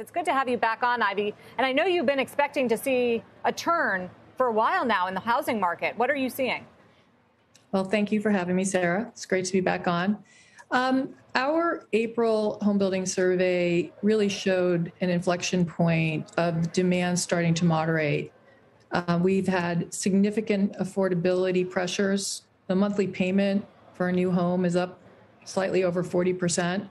It's good to have you back on, Ivy. And I know you've been expecting to see a turn for a while now in the housing market. What are you seeing? Well, thank you for having me, Sarah. It's great to be back on. Our April home building survey really showed an inflection point of demand starting to moderate. We've had significant affordability pressures. The monthly payment for a new home is up slightly over 40%.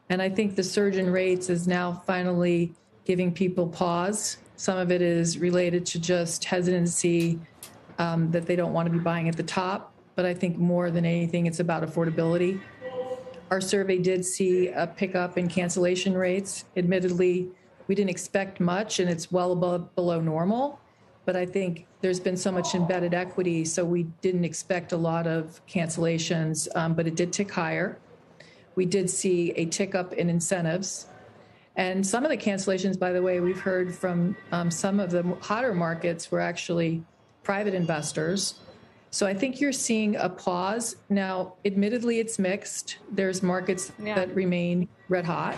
And I think the surge in rates is now finally giving people pause. Some of it is related to just hesitancy that they don't want to be buying at the top. But I think more than anything, it's about affordability. Our survey did see a pickup in cancellation rates. Admittedly, we didn't expect much, and it's well below normal. But I think there's been so much embedded equity, so we didn't expect a lot of cancellations, but it did tick higher. We did see a tick up in incentives. And some of the cancellations, by the way, we've heard from some of the hotter markets were actually private investors. So I think you're seeing a pause. Now, admittedly, it's mixed. There's markets that remain red hot.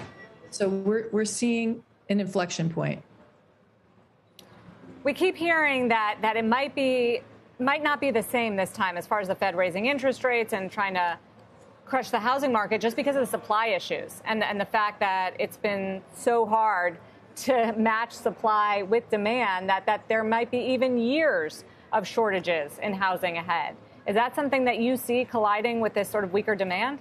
So we're seeing an inflection point. We keep hearing that it might not be the same this time as far as the Fed raising interest rates and trying to crush the housing market just because of the supply issues and the fact that it's been so hard to match supply with demand that there might be even years of shortages in housing ahead. Is that something that you see colliding with this sort of weaker demand?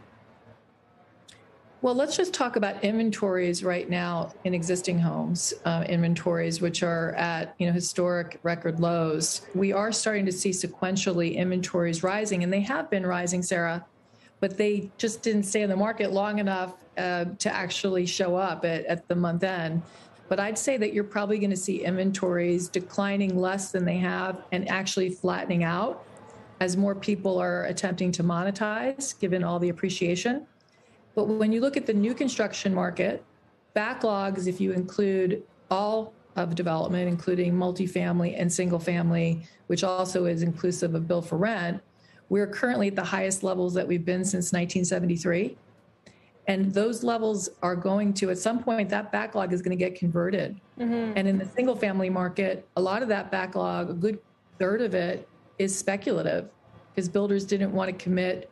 Well, let's just talk about inventories right now in existing homes, inventories which are at historic record lows. We are starting to see sequentially inventories rising, and they have been rising, Sarah, but they just didn't stay in the market long enough to actually show up at the month end. But I'd say that you're probably going to see inventories declining less than they have and actually flattening out as more people are attempting to monetize, given all the appreciation. But when you look at the new construction market, backlogs, if you include all of development, including multifamily and single family, which also is inclusive of build for rent, we're currently at the highest levels that we've been since 1973. And those levels are going to, at some point, that backlog is going to get converted. Mm-hmm. And in the single family market, a lot of that backlog, a good third of it, is speculative because builders didn't want to commit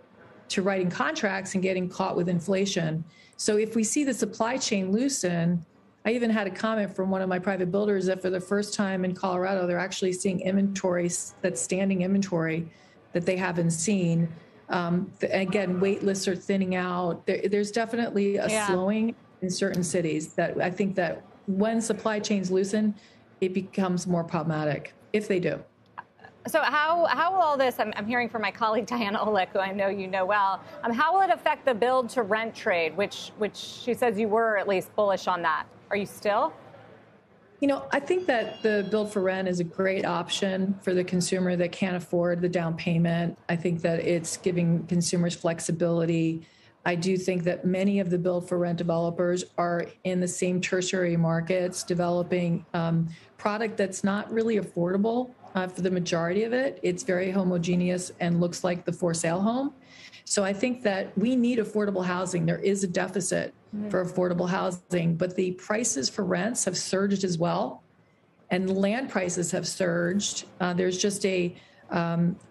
to writing contracts and getting caught with inflation. So if we see the supply chain loosen, I even had a comment from one of my private builders that for the first time in Colorado, they're actually seeing inventory, that's standing inventory that they haven't seen. Again, wait lists are thinning out. There's definitely a slowing in certain cities that I think that when supply chains loosen, it becomes more problematic, if they do. So how will all this, I'm hearing from my colleague Diana Olick, who I know you know well, how will it affect the build to rent trade, which she says you were at least bullish on that? Are you still? I think that the build for rent is a great option for the consumer that can't afford the down payment. I think that it's giving consumers flexibility. I do think that many of the build for rent developers are in the same tertiary markets developing product that's not really affordable for the majority of it. It's very homogeneous and looks like the for sale home. So I think that we need affordable housing. There is a deficit for affordable housing, but the prices for rents have surged as well, and land prices have surged. There's just a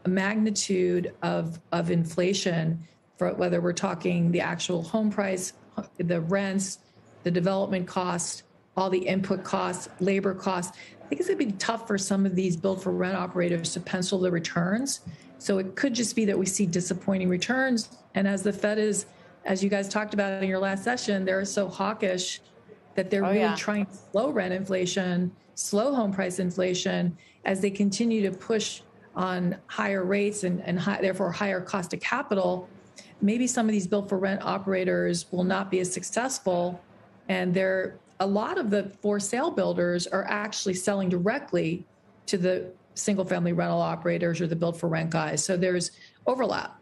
magnitude of inflation, for whether we're talking the actual home price, the rents, the development costs, all the input costs, labor costs. I think it's going to be tough for some of these build for rent operators to pencil the returns. So it could just be that we see disappointing returns. And as the Fed is, as you guys talked about in your last session, they're so hawkish that they're really trying to slow rent inflation, slow home price inflation as they continue to push on higher rates and therefore higher cost of capital. Maybe some of these build for rent operators will not be as successful. And a lot of the for sale builders are actually selling directly to the single family rental operators or the build for rent guys. So there's overlap.